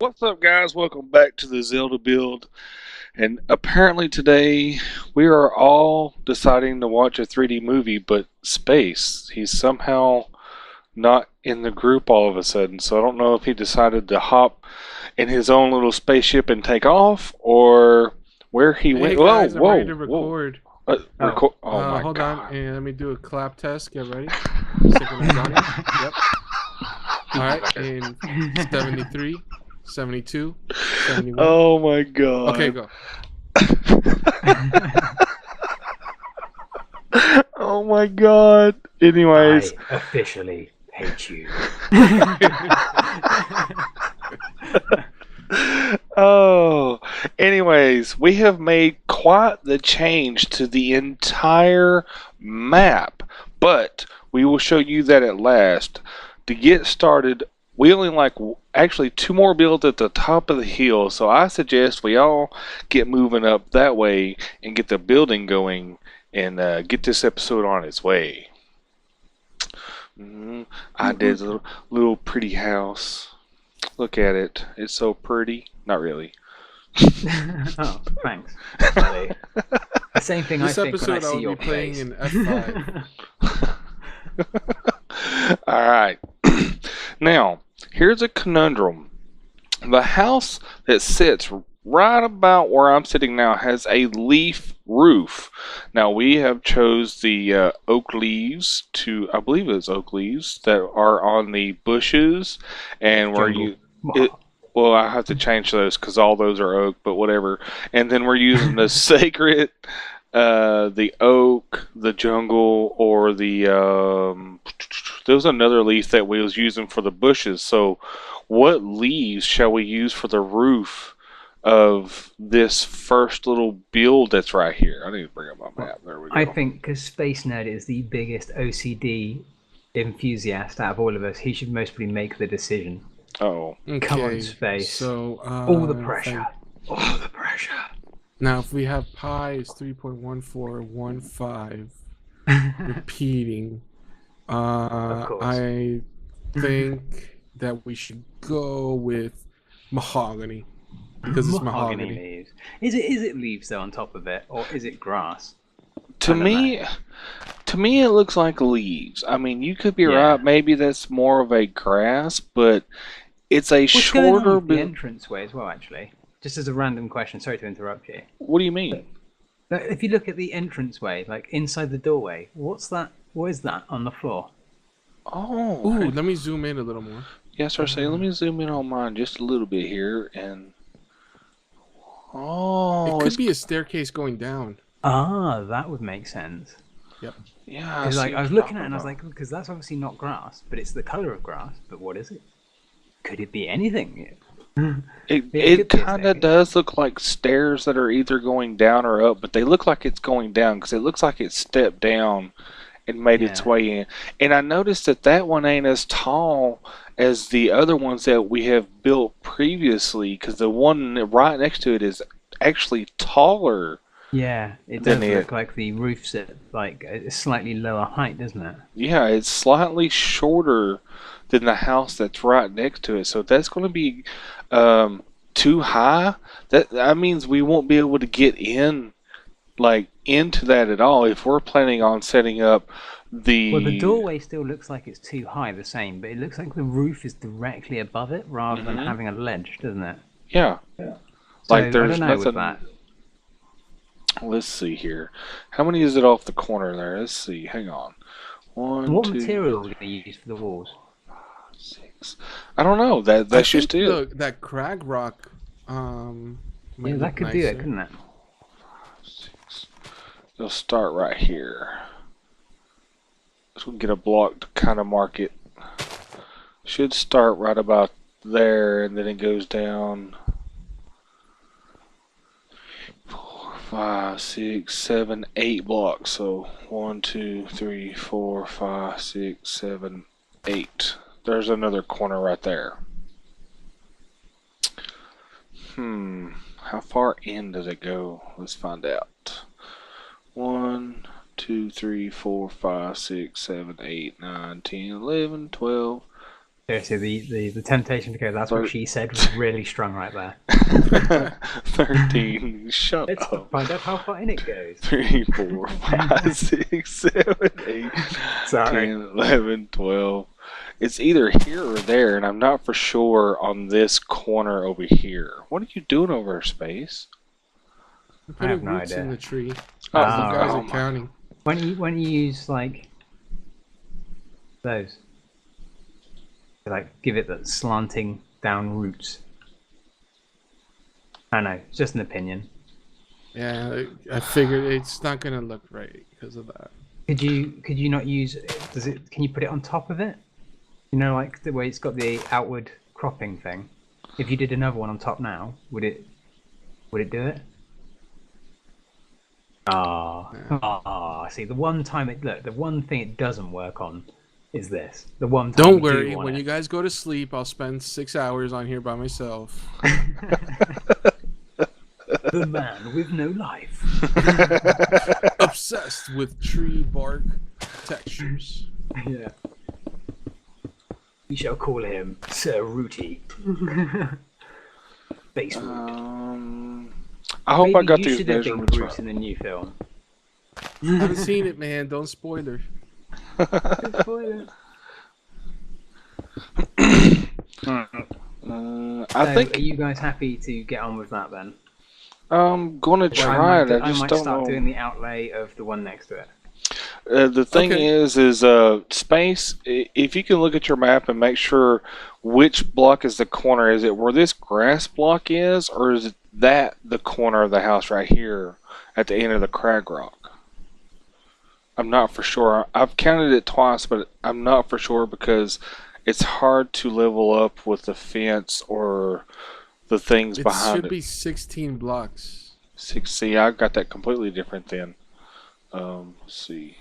What's up, guys? Welcome back to the Zelda build. And apparently today we are all deciding to watch a 3D movie, but Space, he's somehow not in the group all of a sudden. So I don't know if he decided to hop in his own little spaceship and take off, or where he Hey went. Whoa, guys, I'm ready whoa, to whoa! record. Oh my Hold on, God! and let me do a clap test. Get ready. Synchronize audio. Yep. All right, in 73, 72, 71. Oh my Okay, God! go. Oh my God! Anyways. I officially hate you. Oh, anyways, we have made quite the change to the entire map, but we will show you that at last. To get started, we only like actually two more builds at the top of the hill, so I suggest we all get moving up that way and get the building going and get this episode on its way. I did a little pretty house. Look at it. It's so pretty. Not really. Oh, thanks. Buddy. The same thing This I think when I episode I see will your be playing face. in F5. Alright. Now, here's a conundrum. The house that sits right about where I'm sitting now has a leaf roof. Now, we have chose the oak leaves to, I believe it's oak leaves, that are on the bushes, and where Jungle. well, I have to change those because all those are oak, but whatever. And then we're using the sacred, the oak, the jungle, or the there was another leaf that we was using for the bushes. So, what leaves shall we use for the roof of this first little build that's right here? I need to bring up my map. There we go. I think because Space Nerd is the biggest OCD enthusiast out of all of us, he should mostly make the decision. Oh, Come on, Okay, Space. so All the pressure. All the pressure. now if we have pi is 3.1415 repeating, Of course. I think that we should go with mahogany because it's mahogany. leaves. Is it leaves though on top of it, or is it grass? to I don't me, know. to me, it looks like leaves. I mean, you could be Yeah. right. Maybe that's more of a grass, but it's a What's going on shorter with the build. entranceway as well, actually? Just as a random question, sorry to interrupt you. What do you mean? But if you look at the entranceway, like inside the doorway, what's that? What is that on the floor? Oh, Ooh, let me zoom in a little more. yes, sir. Say, let me zoom in on mine just a little bit here, and It oh, could it's be a staircase going down. Ah, that would make sense. Yep. yeah. Because see like I was what you're looking at it and I was talking like, because that's obviously not grass, but it's the color of grass. But what is it? Could it be anything? about. It It could be a kind of staircase. does look like stairs that are either going down or up, but they look like it's going down because it looks like it stepped down and made its Yeah. way in. And I noticed that that one ain't as tall as the other ones that we have built previously, because the one right next to it is actually taller Yeah, it than does it. look like the roof's at like a slightly lower height, doesn't it? Yeah, it's slightly shorter than the house that's right next to it. So if that's going to be too high, that means we won't be able to get in like into that at all if we're planning on setting up Well, the the. doorway still looks like it's too high, the same, but it looks like the roof is directly above it rather than Mhm. having a ledge, doesn't it? Yeah, So like I there's don't know with nothing. that. Let's see here. How many is it off the corner there? Let's see. Hang on. One, What two, material are we going to use for the walls? six. I don't know. That's I just think it. that crag rock might Yeah, look that could do it, nicer. couldn't it? Six. You'll start right here. So we'll get a block to kind of mark it. Should start right about there, and then it goes down. 4, 5, 6, 7, 8 blocks. So 1, 2, 3, 4, 5, 6, 7, 8. There's another corner right there. How far in does it go? Let's find out. 1, 2, 3, 4, 5, 6, 7, 8, 9, 10, 11, 12, Seriously, the temptation to go, that's what she said, was really strong right there. 13. Shut Let's up. find out how far in it goes. 3, 4, 5, 6, 7, 8, Sorry. 10, 11, 12. It's either here or there, and I'm not for sure on this corner over here. What are you doing over there, Space? I have put no roots idea. in the tree. Oh, You guys oh are my- counting. When you use like those, to, like give it the slanting down roots. I don't know, it's just an opinion. Yeah, I figured it's not gonna look right because of that. Could you not use? Can you put it on top of it? You know, like the way it's got the outward cropping thing. If you did another one on top now, would it do it? See, the one thing it doesn't work on is this. The one time Don't we do worry. want When it. you guys go to sleep, I'll spend 6 hours on here by myself. The man with no life. Obsessed with tree bark textures. Yeah. We shall call him Sir Rooty. Base Root. I hope I Maybe got you these should have been measurements Groot right. in the new film. I haven't seen it, man. Don't spoiler. I think Are you guys happy to get on with that then? I'm gonna try it. I I just might don't start know. doing the outlay of the one next to it. The thing Okay. is Space. If you can look at your map and make sure which block is the corner. Is it where this grass block is, or is it that the corner of the house right here at the end of the crag rock? I'm not for sure. I've counted it twice, but I'm not for sure because it's hard to level up with the fence or the things It behind should it. be 16 blocks. See, I got that completely different then. Let's see.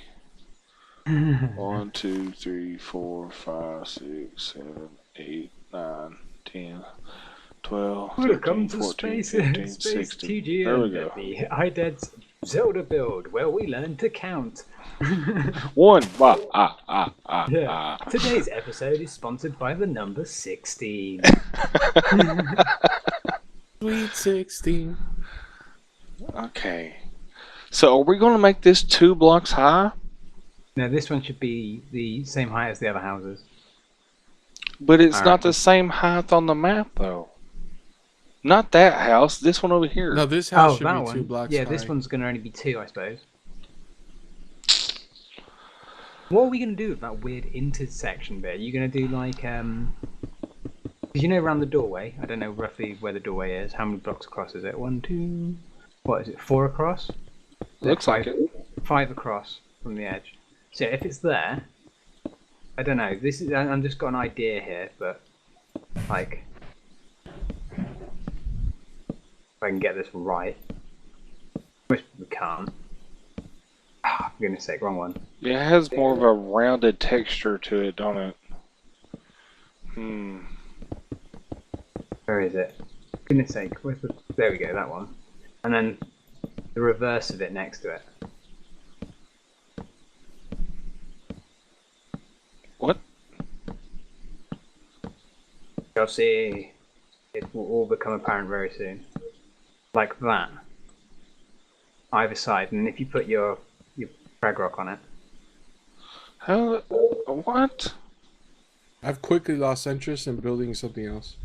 1, 2, 3, 4, 5, 6, 7, 8, 9, 10, 12, 13, 14, 15, 16. There we go. The IDED Zelda build, where we learn to count. 1. Today's episode is sponsored by the number 16. Sweet 16. Okay. So are we going to make this 2 blocks high? Now this one should be the same height as the other houses. But it's All not right. the same height on the map, though. Not that house. This one over here. No, this house should that be one. 2 blocks Yeah, high. this one's going to only be 2, I suppose. What are we going to do with that weird intersection bit? Are you going to do like, because you know around the doorway, I don't know roughly where the doorway is. How many blocks across is it? 1, 2, what is it, 4 across? Looks like it. 5 across from the edge. So if it's there, I don't know. I'm just got an idea here, but like, if I can get this right, which we can't. Ah, for goodness sake, wrong one. Yeah, it has more of a rounded texture to it, don't it? Where is it? For goodness sake, where's the? There we go, that one. And then the reverse of it next to it. What? You'll see. It will all become apparent very soon. Like that. Either side, and if you put your frag rock on it. How? What? I've quickly lost interest in building something else.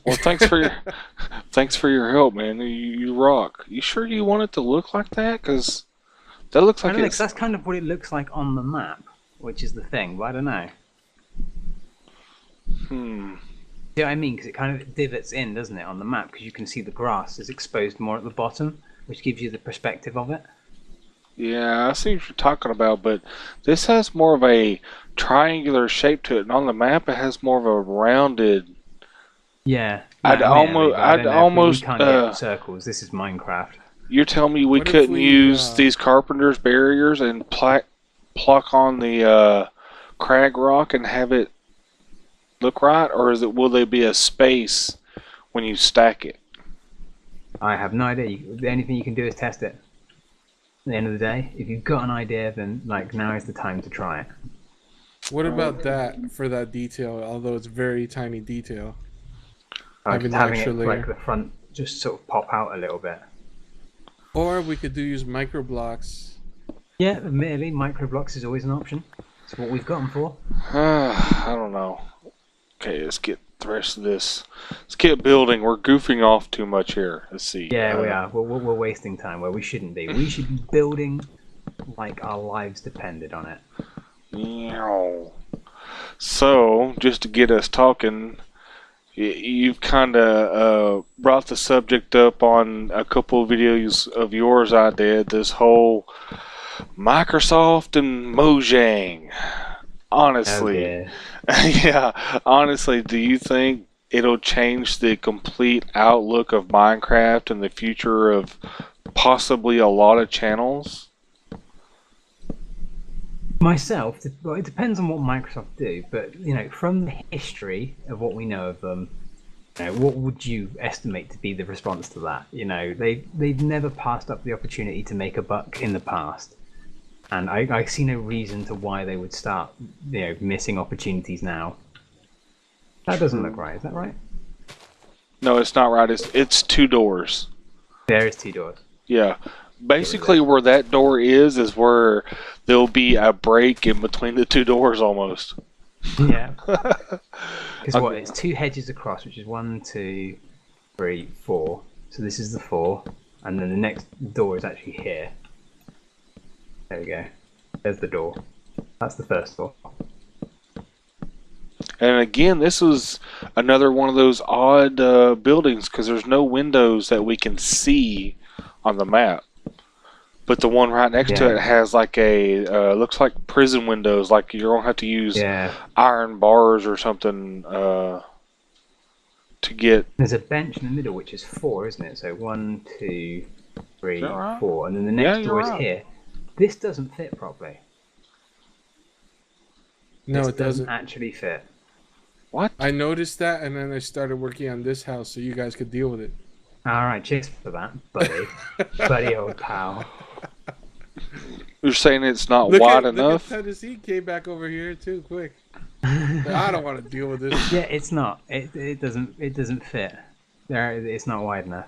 Well, thanks for your help, man. You rock. You sure you want it to look like that? Because that looks I like don't know, it's. 'cause that's kind of what it looks like on the map, which is the thing, but I don't know. See what I mean? Because it kind of divots in, doesn't it, on the map? Because you can see the grass is exposed more at the bottom, which gives you the perspective of it. Yeah, I see what you're talking about, but this has more of a triangular shape to it, and on the map it has more of a rounded. Yeah. I'd almost. We can't get circles. This is Minecraft. You're telling me we What if couldn't we, use these carpenter's barriers and pluck on the crag rock and have it look right, or will there be a space when you stack it? I have no idea. The only thing you can do is test it. At the end of the day, if you've got an idea, then like now is the time to try it. What about that for that detail? Although it's very tiny detail. Having extra it layer. like the front just sort of pop out a little bit. Or we could use MicroBlocks. Yeah, admittedly, MicroBlocks is always an option. It's what we've got them for. I don't know. Okay, let's get the rest of this. Let's get building. We're goofing off too much here. Let's see. Yeah, we are. We're wasting time where we shouldn't be. We should be building like our lives depended on it. Meow. So, just to get us talking, you've kind of brought the subject up on a couple of videos of yours I did. This whole Microsoft and Mojang. Honestly. Yeah, honestly, do you think it'll change the complete outlook of Minecraft and the future of possibly a lot of channels? Myself, well, it depends on what Microsoft do, but from the history of what we know of them, what would you estimate to be the response to that? They've never passed up the opportunity to make a buck in the past, and I see no reason to why they would start missing opportunities now. That doesn't look right. Is that right? No, it's not right. It's two doors. There is two doors. Yeah. Basically, where that door is where there'll be a break in between the two doors almost. Yeah. Because it's two hedges across, which is 1, 2, 3, 4. So this is the 4, and then the next door is actually here. There we go. There's the door. That's the first door. And again, this was another one of those odd buildings because there's no windows that we can see on the map. But the one right next to it has like looks like prison windows, like you're going to have to use iron bars or something to get... There's a bench in the middle, which is 4, isn't it? So 1, 2, 3, 4. And then the next door is here. This doesn't fit properly. No, it doesn't actually fit. What? I noticed that, and then I started working on this house so you guys could deal with it. Alright, cheers for that, buddy. Buddy, old pal. You're saying it's not wide enough? Look at Tennessee came back over here too quick. I don't want to deal with this. Yeah, it's not. It doesn't fit. It's not wide enough.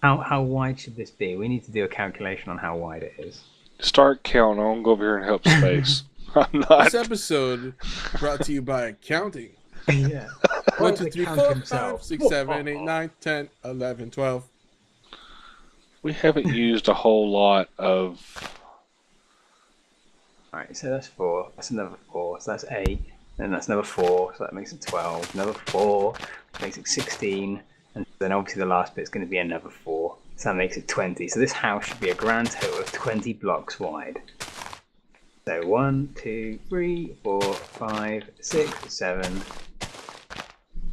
How wide should this be? We need to do a calculation on how wide it is. Start counting. I'm going to go over here and help space. I'm not. This episode brought to you by accounting. Yeah. 1, 2, 3, 4, 5, 6, 7, 8, 9, 10, 11, 12. We haven't used a whole lot of... Alright, so that's 4. That's another 4. So that's 8. Then that's another 4. So that makes it 12. Another 4. Makes it 16. And then obviously the last bit's going to be another 4. So that makes it 20. So this house should be a grand total of 20 blocks wide. So 1, 2, 3, 4, 5, 6, 7,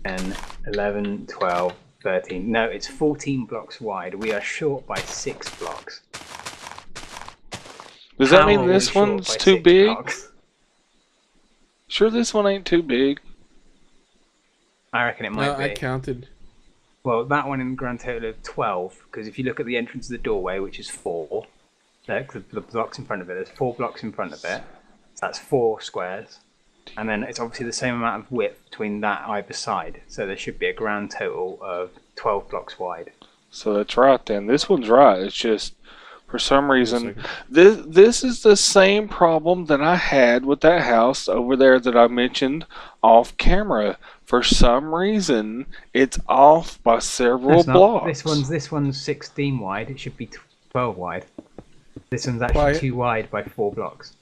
10, 11, 12, 13. No, it's 14 blocks wide. We are short by 6 blocks. Does that mean this one's too big? Blocks? Sure this one ain't too big? I reckon it might be. I counted. Well, that one in grand total of 12, because if you look at the entrance of the doorway, which is 4, look, the blocks in front of it, there's 4 blocks in front of it. So that's 4 squares. And then it's obviously the same amount of width between that either side. So there should be a grand total of 12 blocks wide. So that's right then. This one's right. It's just, for some reason, this is the same problem that I had with that house over there that I mentioned off camera. For some reason, it's off by several blocks. This one's 16 wide. It should be 12 wide. This one's actually too wide by 4 blocks.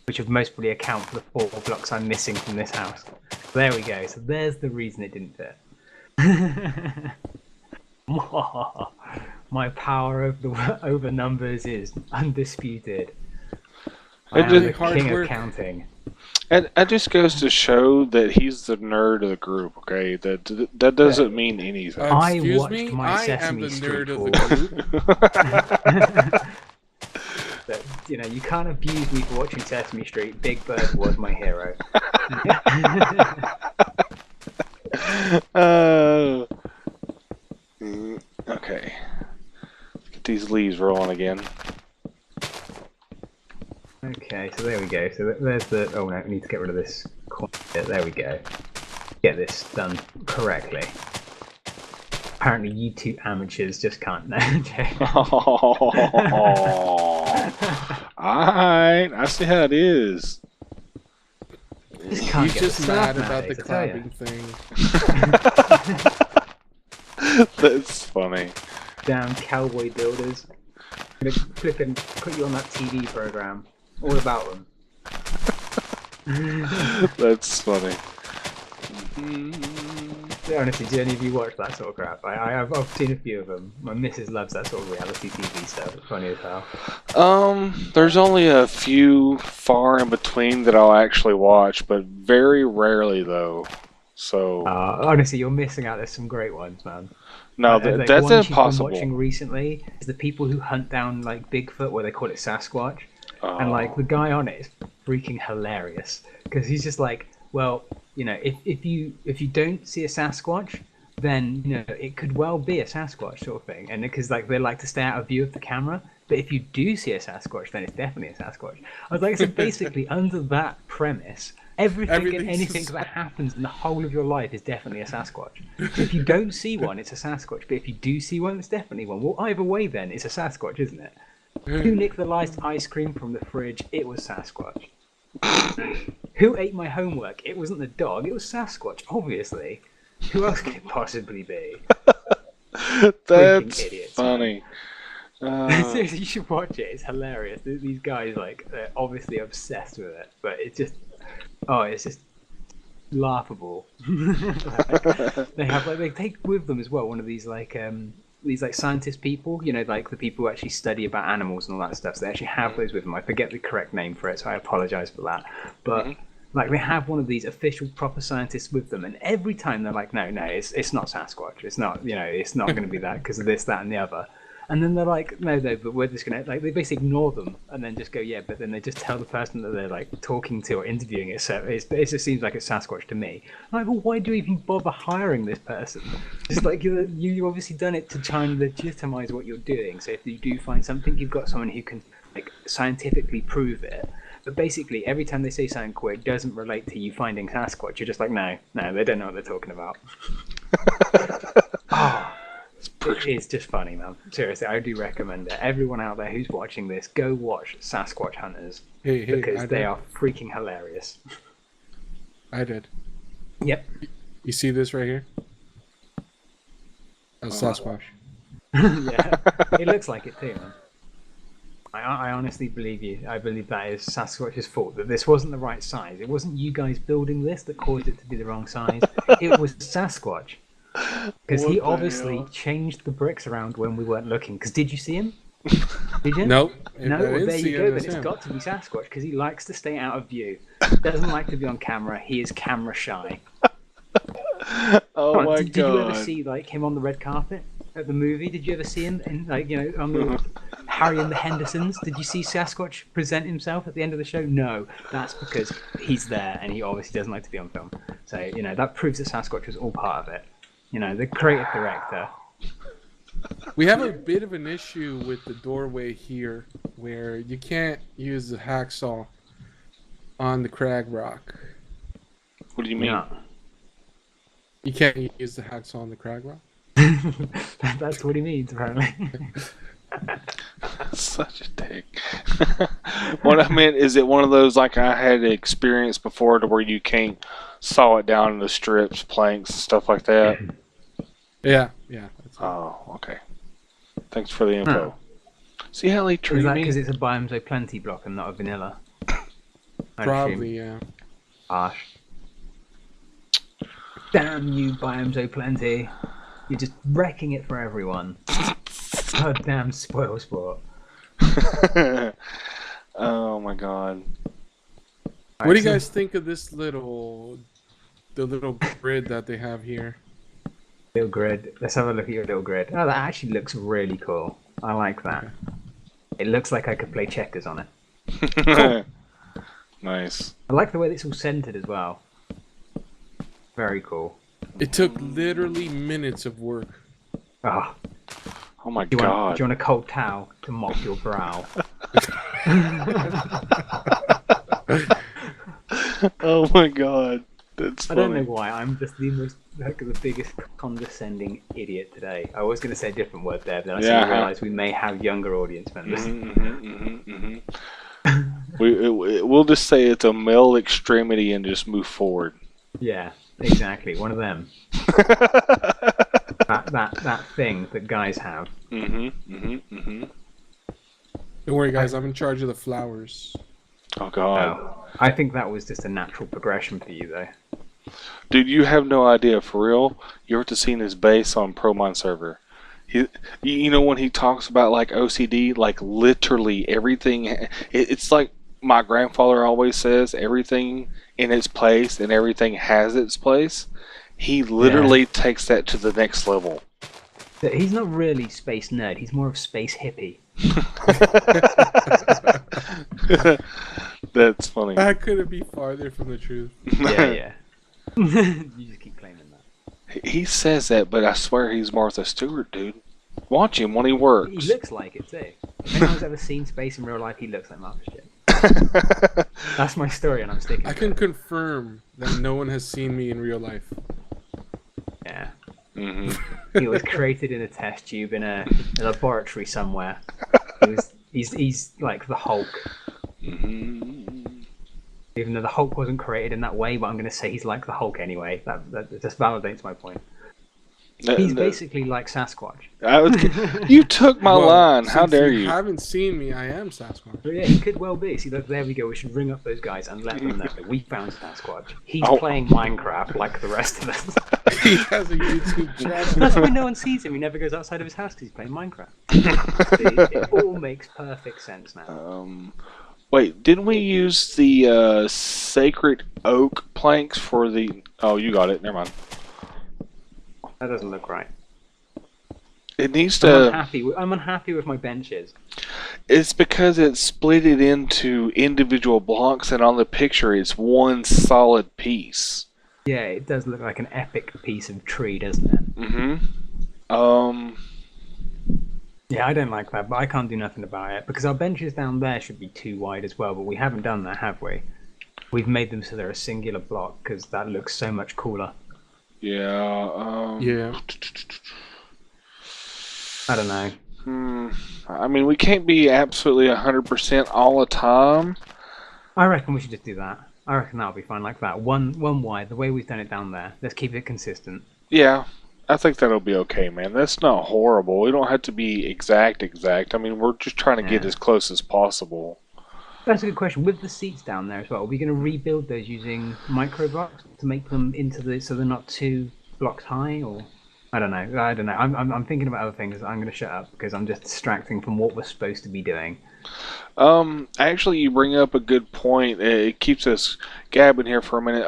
Which would most probably account for the 4 blocks I'm missing from this house. There we go. So there's the reason it didn't fit. My power over numbers is undisputed. I am the king of counting. And it just goes to show that he's the nerd of the group. Okay, that doesn't mean anything. I watched my Sesame Street of the group. But, you can't abuse me for watching Sesame Street. Big Bird was my hero. Okay. Let's get these leaves rolling again. Okay. go. So there's the. Oh no, we need to get rid of this corner. There we go. Get this done correctly. Apparently, you two amateurs just can't. No. Alright, I see how it is. Just can't He's get just the mad stuff about the nowadays, clapping thing. That's funny. Damn cowboy builders. I'm gonna flip and put you on that TV program. All about them. That's funny. Honestly, do any of you watch that sort of crap? I've seen a few of them. My missus loves that sort of reality TV stuff. It's funny as hell. There's only a few far in between that I'll actually watch, but very rarely though. So honestly, you're missing out. There's some great ones, man. no, Like, that's one she's been impossible. watching recently is the people who hunt down like Bigfoot, where they call it Sasquatch, and like the guy on it is freaking hilarious because he's just like, well, you know, if you don't see a Sasquatch, then you know it could well be a Sasquatch sort of thing, and because like they like to stay out of view of the camera. But if you do see a Sasquatch, then it's definitely a Sasquatch. I was like, so basically, under that premise, everything and anything that happens in the whole of your life is definitely a Sasquatch. So if you don't see one, it's a Sasquatch. But if you do see one, it's definitely one. Well, either way, then, it's a Sasquatch, isn't it? Who nicked the last ice cream from the fridge? It was Sasquatch. Who ate my homework? It wasn't the dog, it was Sasquatch, obviously. Who else could it possibly be? That's idiots, funny. Seriously, you should watch it. It's hilarious. These guys, like, they're obviously obsessed with it, but it's just laughable. They have like they take with them as well one of these like scientist people, you know, like the people who actually study about animals and all that stuff. So they actually have those with them. I forget the correct name for it, so I apologize for that. But like they have one of these official proper scientists with them, and every time they're like, no, it's not Sasquatch. It's not, you know, it's not going to be that because of this, that, and the other. And then they're like, no, but we're just gonna like they basically ignore them and then just go, yeah, but then they just tell the person that they're like talking to or interviewing it. So it just seems like it's Sasquatch to me. I'm like, well, why do you even bother hiring this person? Just like you obviously done it to try and legitimize what you're doing. So if you do find something, you've got someone who can like scientifically prove it. But basically, every time they say something where it doesn't relate to you finding Sasquatch, you're just like, no, they don't know what they're talking about. It is just funny, man. Seriously, I do recommend it. Everyone out there who's watching this, go watch Sasquatch Hunters because they are freaking hilarious. I did. Yep. You see this right here? That's Sasquatch. Yeah, it looks like it too, man. I honestly believe you. I believe that is Sasquatch's fault, that this wasn't the right size. It wasn't you guys building this that caused it to be the wrong size. It was Sasquatch. Because he obviously changed the bricks around when we weren't looking. Because did you see him? Did you? Nope. No, well, there you go. Then it's got to be Sasquatch because he likes to stay out of view. Doesn't like to be on camera. He is camera shy. Oh my Did you ever see like him on the red carpet at the movie? Did you ever see him in like, you know, on the Harry and the Hendersons? Did you see Sasquatch present himself at the end of the show? No, that's because he's there and he obviously doesn't like to be on film. So you know that proves that Sasquatch was all part of it. You know, the creative director. We have a bit of an issue with the doorway here where you can't use the hacksaw on the crag rock. What do you mean? No. You can't use the hacksaw on the crag rock? That's what he means, apparently. Such a dick. What I meant is it one of those like I had experience before to where you can't saw it down into strips, planks, and stuff like that? Yeah. That's okay. Thanks for the info. See how they treat Is that me? because it's a Biomes O Plenty block and not a vanilla? Probably, yeah. Harsh. Damn you, Biomes O Plenty. You're just wrecking it for everyone. Goddamn spoil sport. Oh my god. What do you guys think of this little grid that they have here? Little grid. Let's have a look at your little grid. Oh, that actually looks really cool. I like that. Okay. It looks like I could play checkers on it. Cool. Nice. I like the way it's all centered as well. Very cool. It took literally minutes of work. Oh, Oh my do god. you want a cold towel to mop your brow? Oh my god, that's I funny. don't know why. I'm just the biggest condescending idiot today. I was going to say a different word there, but then I suddenly realised we may have younger audience members. We'll just say it's a male extremity and just move forward. Yeah, exactly. One of them. that thing that guys have. Don't worry, guys. I'm in charge of the flowers. Oh god. Oh, I think that was just a natural progression for you, though. Dude, you have no idea, for real. You have to see his base on ProMine server. You know when he talks about like OCD, like literally everything. It's like my grandfather always says, everything in its place and everything has its place. He literally takes that to the next level. He's not really space nerd. He's more of space hippie. That's funny. That couldn't be farther from the truth. Yeah. You just keep claiming that. He says that, but I swear he's Martha Stewart, dude. Watch him when he works. He looks like it too. If anyone's ever seen space in real life, he looks like Martha Stewart. That's my story, and I'm sticking. I to can it. confirm that no one has seen me in real life. Yeah. Mm-hmm. He was created in a test tube in a laboratory somewhere. He's like the Hulk. Mm-hmm. Even though the Hulk wasn't created in that way, but I'm going to say he's like the Hulk anyway. That just validates my point. He's basically like Sasquatch. You took my Well, line. How since dare you you? haven't seen me, I am Sasquatch. But yeah, he could well be. See, look, there we go. We should ring up those guys and let them know that we found Sasquatch. He's playing Minecraft like the rest of us. He has a YouTube channel. That's why no one sees him. He never goes outside of his house because he's playing Minecraft. See, it all makes perfect sense now. Wait, didn't we use the sacred oak planks for the... Oh, you got it. Never mind. That doesn't look right. It needs to... I'm unhappy with my benches. It's because it's split it into individual blocks, and on the picture it's one solid piece. Yeah, it does look like an epic piece of tree, doesn't it? Mm-hmm. Yeah, I don't like that, but I can't do nothing about it because our benches down there should be too wide as well, but we haven't done that, have we? We've made them so they're a singular block because that looks so much cooler. Yeah. Yeah. I don't know. I mean, we can't be absolutely 100% all the time. I reckon we should just do that. I reckon that'll be fine like that. One wide, the way we've done it down there. Let's keep it consistent. Yeah, I think that'll be okay, man. That's not horrible. We don't have to be exact. I mean, we're just trying to get as close as possible. That's a good question. With the seats down there as well, are we going to rebuild those using MicroBlocks to make them into so they're not 2 blocks high, or I don't know. I'm thinking about other things. I'm going to shut up because I'm just distracting from what we're supposed to be doing. Actually, you bring up a good point. It keeps us gabbing here for a minute.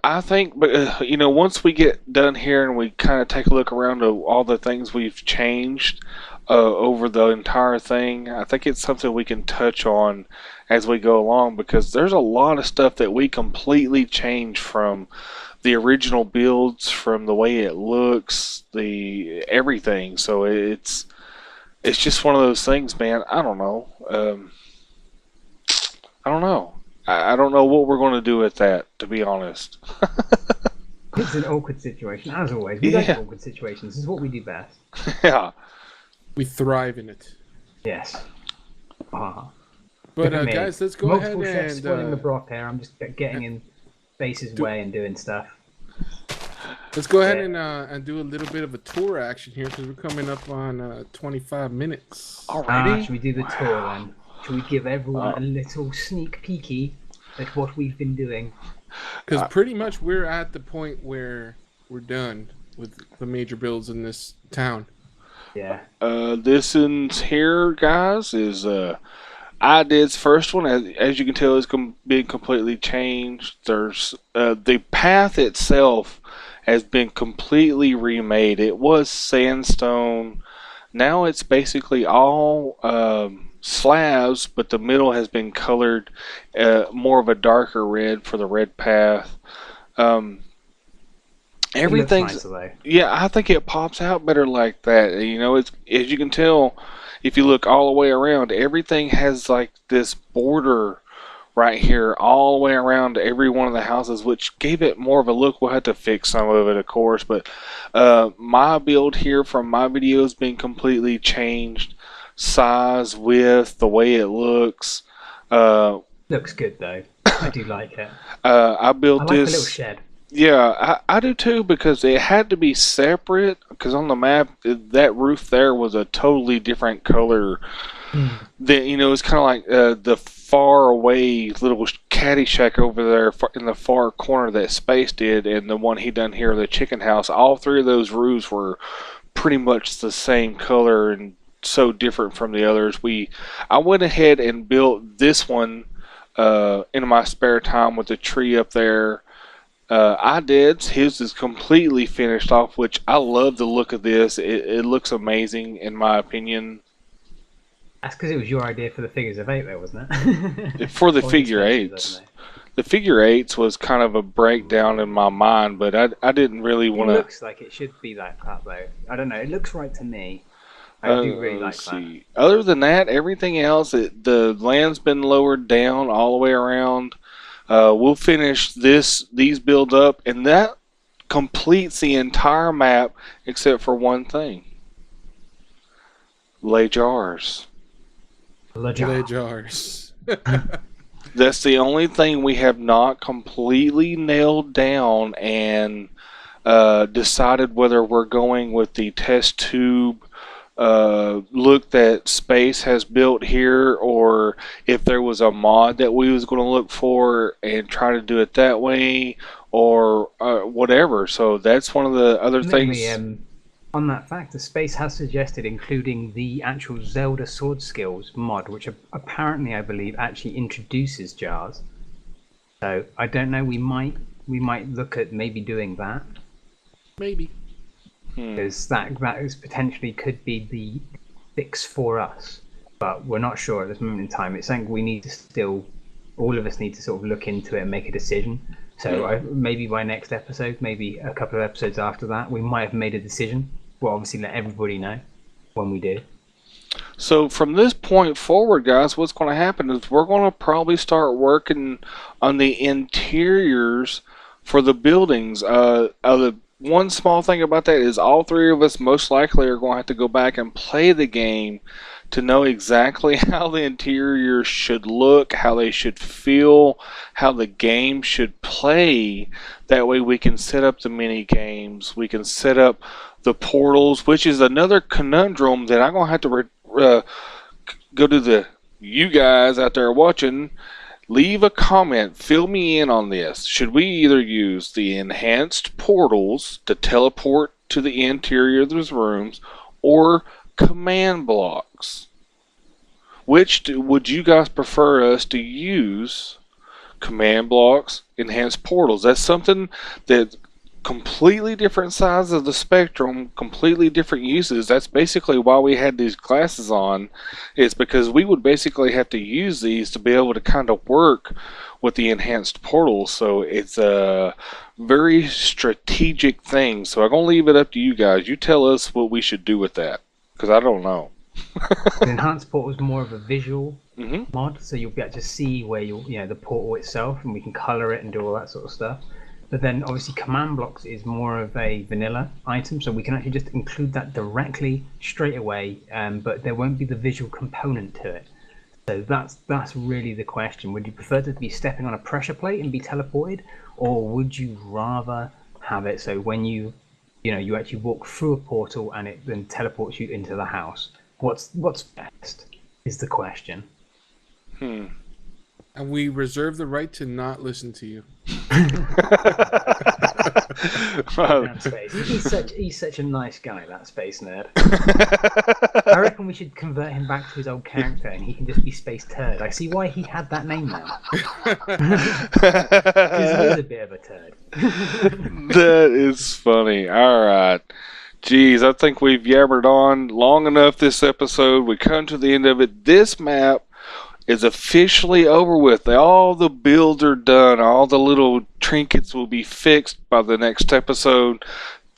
I think, but once we get done here and we kind of take a look around to all the things we've changed over the entire thing, I think it's something we can touch on as we go along, because there's a lot of stuff that we completely changed from the original builds, from the way it looks, the everything. So it's just one of those things, man. I don't know. I don't know what we're going to do with that, to be honest. It's an awkward situation, as always. We like awkward situations. This is what we do best. Yeah. We thrive in it. Yes. But guys, let's go ahead and... spoiling the broth here. I'm just getting in Base's way and doing stuff. Let's go ahead and do a little bit of a tour action here, because we're coming up on 25 minutes. Alrighty. Should we do the tour then? Should we give everyone a little sneak peeky at what we've been doing? Because pretty much we're at the point where we're done with the major builds in this town. Yeah. This in here, guys, is IDED's first one. As you can tell, it's been completely changed. There's the path itself has been completely remade. It was sandstone. Now it's basically all slabs, but the middle has been colored more of a darker red for the red path. Everything's I think it pops out better like that. It's, as you can tell, if you look all the way around, everything has like this border right here all the way around every one of the houses, which gave it more of a look. We'll have to fix some of it, of course, but my build here from my video has been completely changed. Size, width, the way it looks. Looks good though. I do like it. I built I like this. the little shed. Yeah, I do too, because it had to be separate, because on the map that roof there was a totally different color. That, you know, it's kind of like the far away little caddy shack over there in the far corner that Space did, and the one he done here, the chicken house. All three of those roofs were pretty much the same color and so different from the others. I went ahead and built this one in my spare time with the tree up there. IDED's, his is completely finished off, which I love the look of this. It looks amazing in my opinion. That's because it was your idea for the figures of 8 though, wasn't it? For the figure eights. The figure eights was kind of a breakdown in my mind, but I didn't really want to. It looks like it should be like that though. I don't know, it looks right to me. I do really like that. Other than that, everything else, the land's been lowered down all the way around. We'll finish these builds up, and that completes the entire map except for one thing. Lay jars. Lay jars. That's the only thing we have not completely nailed down and decided whether we're going with the test tube look that Space has built here, or if there was a mod that we was going to look for and try to do it that way, or whatever. So that's one of the other things. On that fact, the Space has suggested including the actual Zelda sword skills mod, which apparently, I believe, actually introduces jars. So I don't know. We might look at maybe doing that. Maybe. Because that is potentially could be the fix for us, but we're not sure at this moment in time. It's something we need to all of us need to sort of look into it and make a decision. So maybe by next episode, maybe a couple of episodes after that, we might have made a decision. We'll obviously let everybody know when we do. So from this point forward, guys, what's going to happen is we're going to probably start working on the interiors for the buildings. The one small thing about that is all three of us most likely are going to have to go back and play the game to know exactly how the interior should look, how they should feel, how the game should play. That way we can set up the mini games, we can set up the portals, which is another conundrum that I'm going to have to go to you guys out there watching. Leave a comment, fill me in on this. Should we either use the enhanced portals to teleport to the interior of those rooms, or command blocks? Which would you guys prefer us to use? Command blocks, enhanced portals. That's something that completely different sides of the spectrum, completely different uses. That's basically why we had these glasses on. It's because we would basically have to use these to be able to kind of work with the enhanced portals. So it's a very strategic thing. So I'm going to leave it up to you guys. You tell us what we should do with that, because I don't know. The enhanced portal is more of a visual mod, so you'll be able to see where the portal itself, and we can color it and do all that sort of stuff. But then obviously command blocks is more of a vanilla item, so we can actually just include that directly straight away, but there won't be the visual component to it. So that's really the question. Would you prefer to be stepping on a pressure plate and be teleported, or would you rather have it so when you actually walk through a portal and it then teleports you into the house? What's best is the question. And we reserve the right to not listen to you. He's such a nice guy, that Space Nerd. I reckon we should convert him back to his old character and he can just be Space Turd. I see why he had that name now. Because he is a bit of a turd. That is funny. Alright. Jeez, I think we've yabbered on long enough this episode. We come to the end of it. This map is officially over with. All the builds are done. All the little trinkets will be fixed by the next episode.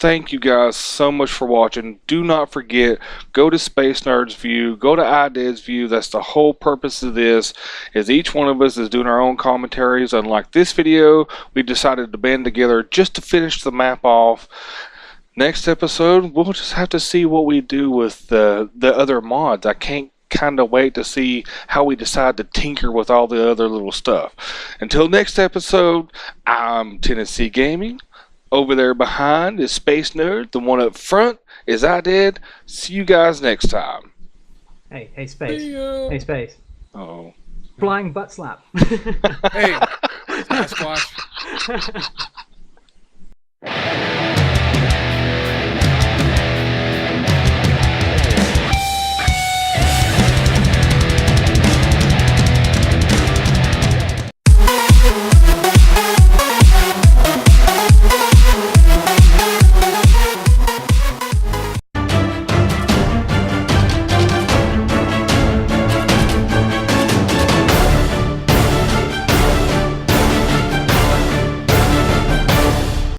Thank you guys so much for watching. Do not forget, go to Space Nerd's view, go to IDED's view. That's the whole purpose of this, is each one of us is doing our own commentaries. Unlike this video, we decided to band together just to finish the map off. Next episode, we'll just have to see what we do with the other mods. I can't kind of wait to see how we decide to tinker with all the other little stuff. Until next episode, I'm Tennessee Gaming. Over there behind is Space Nerd. The one up front is IDED. See you guys next time. Hey, Space. Hey, Space. Oh. Flying butt slap. Hey, Squash.